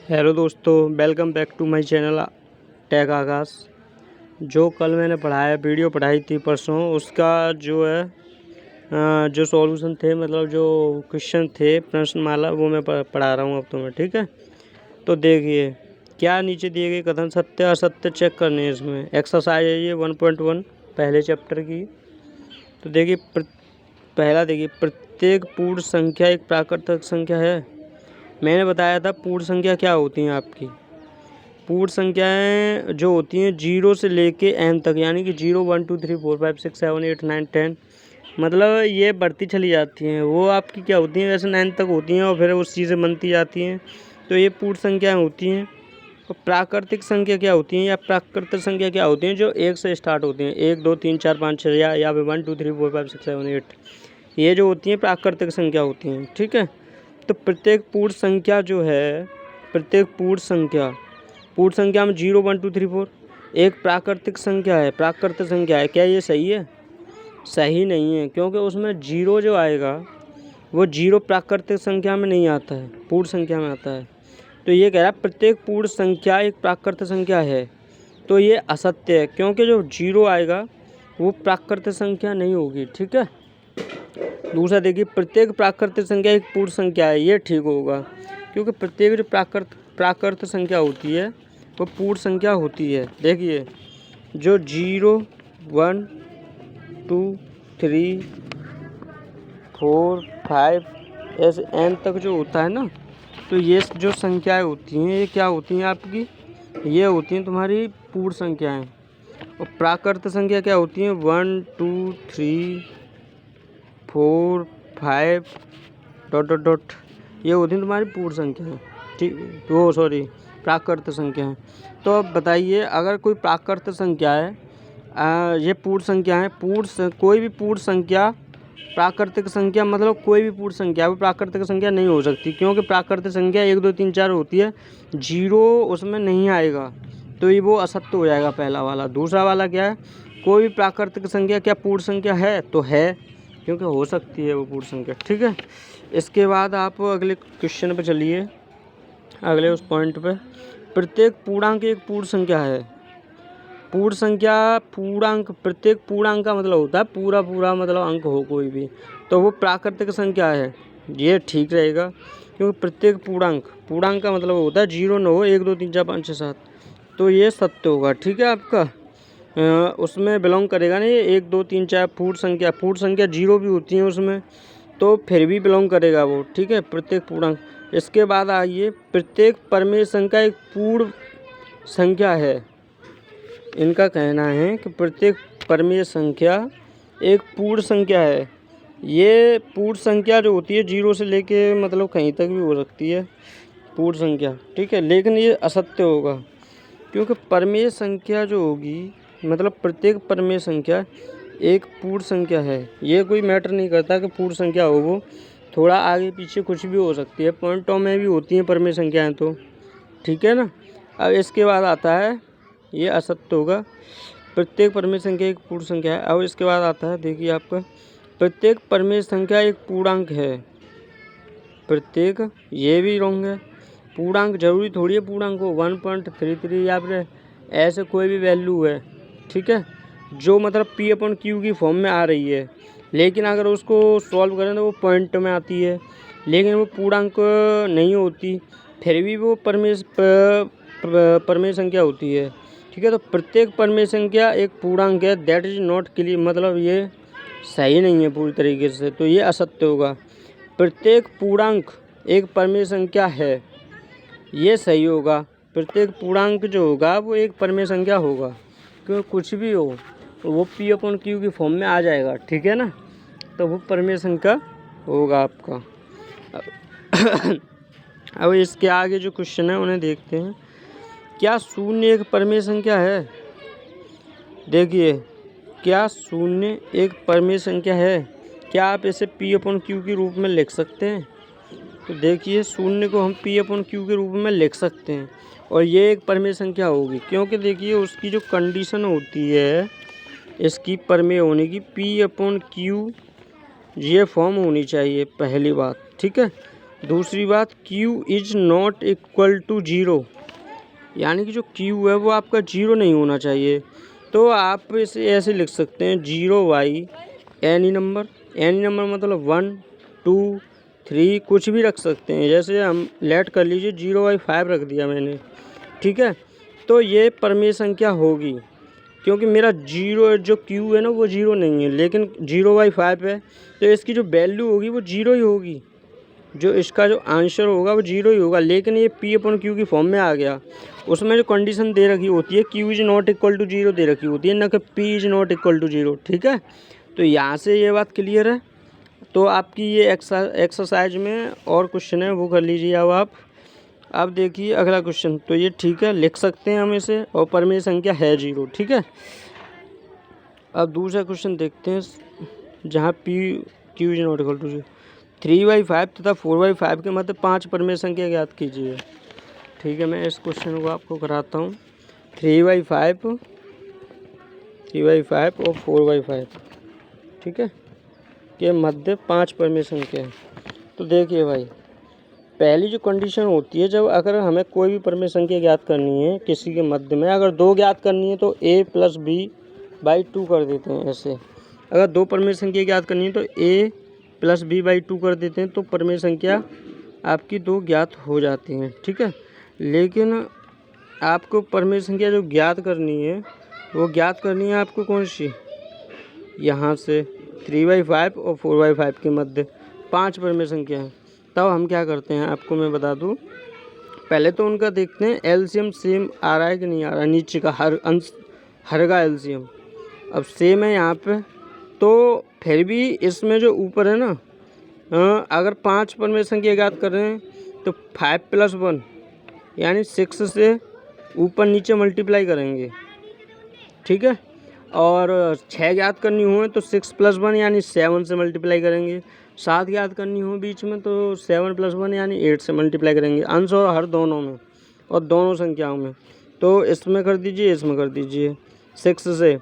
Hello दोस्तों, welcome back to my channel tech Akash. जो कल मैंने वीडियो पढ़ाई थी परसों, उसका जो है जो सॉल्यूशन थे, मतलब जो क्वेश्चन थे, प्रश्नमाला, वो मैं पढ़ा रहा हूँ अब तुम्हें। ठीक है, तो देखिए क्या नीचे दिए गए कथन सत्य असत्य चेक करने हैं। इसमें एक्सरसाइज है ये 1.1 पहले चैप्टर की। तो देखिए पहला देखिए, प्रत्येक पूर्ण संख्या एक प्राकृतिक संख्या है। मैंने बताया था पूर्ण संख्या क्या होती हैं आपकी। पूर्ण संख्याएं जो होती हैं 0 से लेके n तक, यानी कि 0 1 2 3 4 5 6 7 8 9 10, मतलब ये बढ़ती चली जाती हैं। वो आपकी क्या होती हैं, वैसे 9 तक होती हैं और फिर उस चीज़ से बनती जाती हैं। तो ये पूर्ण संख्याएं होती हैं। और प्राकृतिक संख्या क्या होती हैं, या प्राकृतिक संख्या क्या होती हैं, जो 1 से स्टार्ट होती हैं। 1 2 3 4 5 6 या 1 2 3 4 5 6 7 8, ये जो होती हैं प्राकृतिक संख्या होती हैं। ठीक है, तो प्रत्येक पूर्ण संख्या जो है, प्रत्येक पूर्ण संख्या में 0 1 2 3 4 एक प्राकृतिक संख्या है। प्राकृतिक संख्या है, क्या ये सही है? सही नहीं है, क्योंकि उसमें 0 जो आएगा वो 0 प्राकृतिक संख्या में नहीं आता है, पूर्ण संख्या में आता है। तो ये कह रहा है प्रत्येक पूर्ण संख्या एक प्राकृतिक संख्या है। तो ये असत्य है, क्योंकि जो 0 आएगा वो प्राकृतिक संख्या नहीं होगी। ठीक है, दूसरा देखिए, प्रत्येक प्राकृतिक संख्या एक पूर्ण संख्या है। ये ठीक होगा, क्योंकि प्रत्येक जो प्राकृतिक संख्या होती है वो पूर्ण संख्या होती है। देखिए जो 0 1 2 3 4 5 ऐसे n तक जो होता है ना, तो ये जो संख्याएं होती हैं ये क्या होती हैं आपकी, ये होती हैं तुम्हारी पूर्ण संख्याएं। और प्राकृतिक संख्या क्या होती हैं, 1 2 3 4 5 ... ये होती हैं तुम्हारी पूर्ण संख्या है। ठीक, वो सॉरी, प्राकृतिक संख्या है। तो अब बताइए, अगर कोई प्राकृतिक संख्या है, ये पूर्ण संख्या है, कोई भी पूर्ण संख्या प्राकृतिक संख्या, मतलब कोई भी पूर्ण संख्या वो प्राकृतिक संख्या नहीं हो सकती, क्योंकि प्राकृतिक संख्या 1 2 3 4 होती है, 0 उसमें नहीं आएगा, तो ये वो असत्य हो जाएगा पहला वाला। दूसरा वाला क्या है, कोई भी प्राकृतिक संख्या क्या पूर्ण संख्या है? तो है, क्योंकि हो सकती है वो पूर्ण संख्या। ठीक है, इसके बाद आप अगले क्वेश्चन पे चलिए, अगले उस पॉइंट पे। प्रत्येक पूर्णांक एक पूर्ण संख्या है। पूर्ण संख्या, पूर्णांक, प्रत्येक पूर्णांक का मतलब होता है पूरा मतलब अंक हो कोई भी, तो वो प्राकृतिक संख्या है। ये ठीक रहेगा, क्योंकि प्रत्येक पूर्णांक का मतलब होता है 0 न हो 1 2 3 4 5 6 7, तो ये सत्य होगा। ठीक है, आपका उसमें बिलोंग करेगा नहीं 1 2 3 4 पूर्ण संख्या 0 भी होती है उसमें, तो फिर भी बिलोंग करेगा वो। ठीक है, प्रत्येक पूर्णांक। इसके बाद आइए, प्रत्येक परमेय संख्या एक पूर्ण संख्या है। इनका कहना है कि प्रत्येक परमेय संख्या एक पूर्ण संख्या है। ये पूर्ण संख्या जो होती है 0 से लेके मतलब कहीं तक भी हो सकती है पूर्ण संख्या। ठीक है, लेकिन ये असत्य होगा, क्योंकि परमेय संख्या जो होगी, मतलब प्रत्येक परमेय संख्या एक पूर्ण संख्या है। ये कोई मैटर नहीं करता कि पूर्ण संख्या हो, वो थोड़ा आगे पीछे कुछ भी हो सकती है, पॉइंटों में भी होती हैं परमेय संख्याएं। तो ठीक है ना। अब इसके बाद आता है, ये असत्य होगा, प्रत्येक परमेय संख्या एक पूर्ण संख्या है। अब इसके बाद आता है, देखिए आपका, प्रत्येक परमेय संख्या एक पूर्णांक है। प्रत्येक, ये भी रॉन्ग है। पूर्णांक जरूरी थोड़ी है पूर्णांक हो 1.33 या फिर ऐसे कोई भी वैल्यू है। ठीक है, जो मतलब P/Q की फॉर्म में आ रही है, लेकिन अगर उसको सॉल्व करें तो वो पॉइंट में आती है, लेकिन वो पूर्णांक नहीं होती, फिर भी वो परमेय संख्या होती है। ठीक है, तो प्रत्येक परमेय संख्या एक पूर्णांक है, दैट इज नॉट क्लियर, मतलब ये सही नहीं है पूरी तरीके से, तो ये असत्य होगा। प्रत्येक पूर्णांक एक परमेय संख्या है, ये सही होगा। प्रत्येक पूर्णांक जो होगा वो एक परमेय संख्या होगा, क्योंकि कुछ भी हो वो P/Q की फॉर्म में आ जाएगा। ठीक है ना, तो वो परमेय संख्या होगा आपका। अब इसके आगे जो क्वेश्चन है उन्हें देखते हैं। क्या शून्य एक परमेय संख्या है? देखिए, क्या शून्य एक परमेय संख्या है? क्या आप इसे P/Q के रूप में लिख सकते हैं? तो देखिए, शून्य को हम P/Q के रूप में लिख सकते हैं, और ये एक परमेय संख्या होगी, क्योंकि देखिए उसकी जो कंडीशन होती है इसकी परमेय होने की, P/Q ये फॉर्म होनी चाहिए पहली बात। ठीक है, दूसरी बात, Q is not equal to 0, यानी कि जो Q है वो आपका 0 नहीं होना चाहिए। तो आप इसे ऐसे लिख सकते हैं 0 एनी नंबर, एनी नंबर मतलब 1 2 3 कुछ भी रख सकते हैं। जैसे हम लेट कर लीजिए 0/5 रख दिया मैंने, ठीक है। तो ये परमेय संख्या होगी, क्योंकि मेरा 0 जो Q है ना वो 0 नहीं है, लेकिन 0/5 है, तो इसकी जो वैल्यू होगी वो 0 ही होगी। जो इसका जो आंसर होगा वो 0 ही होगा। लेकिन ये P/Q की फॉर्म में आ गया, उसमें जो कंडीशन दे रखी होती है Q is not equal to 0 दे रखी होती है, ना कि P is not equal to 0, ठीक है। तो यहाँ से ये बात क्लियर है। तो आपकी ये एक्सरसाइज में और क्वेश्चन है वो कर लीजिए अब आप। अब देखिए अगला क्वेश्चन, तो ये ठीक है, लिख सकते हैं हम इसे, और परमेय संख्या है 0, ठीक है। अब दूसरा क्वेश्चन देखते हैं, जहाँ Q is not equal to 0, 3/5 तथा 4/5 के मध्य 5 परमेय संख्या ज्ञात कीजिए। ठीक है, मैं इस क्वेश्चन को आपको कराता हूँ। 3/5 और 4/5, ठीक है, के मध्य 5 परमेय संख्या है। तो देखिए भाई, पहली जो कंडीशन होती है, जब अगर हमें कोई भी परमेय संख्या ज्ञात करनी है किसी के मध्य में, अगर 2 ज्ञात करनी है तो a + b/2 कर देते हैं ऐसे। अगर 2 परमेय संख्या ज्ञात करनी है तो a + b/2 कर देते हैं, तो परमेय संख्या आपकी 2 ज्ञात हो जाती हैं, ठीक है। लेकिन आपको परमेय संख्या जो ज्ञात करनी है वो ज्ञात करनी है आपको कौन सी, यहाँ से 3/5 और 4/5 के मध्य 5 परमेय संख्या है। तब हम क्या करते हैं आपको मैं बता दूं, पहले तो उनका देखते हैं एलसीएम सेम आ रहा है कि नहीं आ रहा है, नीचे का हर का एलसीएम अब सेम है यहाँ पे, तो फिर भी इसमें जो ऊपर है ना, अगर 5 परमेय संख्या ज्ञात कर रहे हैं तो 5 + 1 यानी 6 से ऊपर नीचे मल्टीप्लाई करेंगे, ठीक है। और 6 ज्ञात करनी हो तो 6 + 1 यानी 7 से मल्टीप्लाई करेंगे। 7 ज्ञात करनी हो बीच में तो 7 + 1 यानी 8 से मल्टीप्लाई करेंगे, अंश और हर दोनों में और दोनों संख्याओं में। तो इसमें कर दीजिए, इसमें कर दीजिए, 6 से